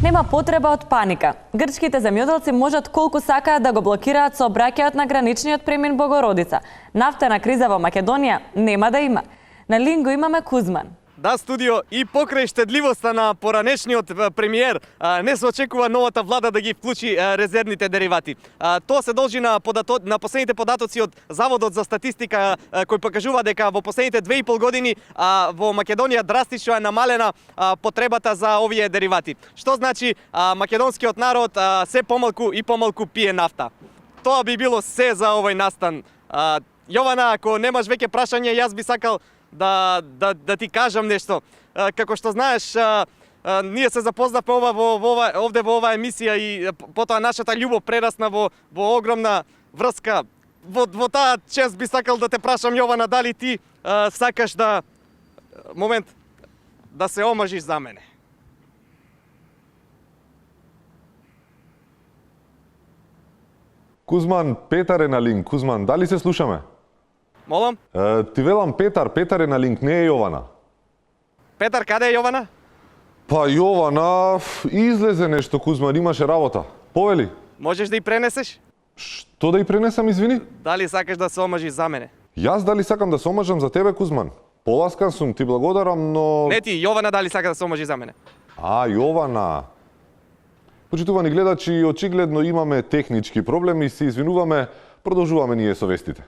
Нема потреба од паника. Грчките земјоделци можат колку сакаат да го блокираат сообраќајот на граничниот премин Богородица. Нафтена криза во Македонија нема да има. На линго имаме Кузман. Да, студио, и покрај штедливоста на поранешниот премиер, не се очекува новата влада да ги вклучи резервните деривати. Тоа се должи на последните податоци од Заводот за статистика, кој покажува дека во последните 2,5 години во Македонија драстично е намалена потребата за овие деривати. Што значи македонскиот народ се помалку и помалку пие нафта. Тоа би било се за овој настан. Јована, ако немаш веќе прашање, јас би сакал да ти кажам нешто. Како што знаеш, ние се запознавме овде во оваа емисија и потоа нашата љубов прерасна во огромна врска. Во таа чест би сакал да те прашам, Јована, дали ти сакаш да се омажиш за мене? Кузман, Петар е на линк. Кузман, дали се слушаме? Молам? Ти велам Петар е на линк, не е Јована. Петар, каде е Јована? Па Јована, излезе нешто, Кузман, имаше работа. Повели? Можеш да и пренесеш? Што да и пренесам, извини? Дали сакаш да се омажиш за мене? Јас дали сакам да се омажам за тебе, Кузман? Поласкан сум, ти благодарам, но... Не ти, Јована дали сака да се омажи за мене? Јована. Почитувани гледачи, очигледно имаме технички проблеми, се извинуваме, продолжуваме ние со вестите.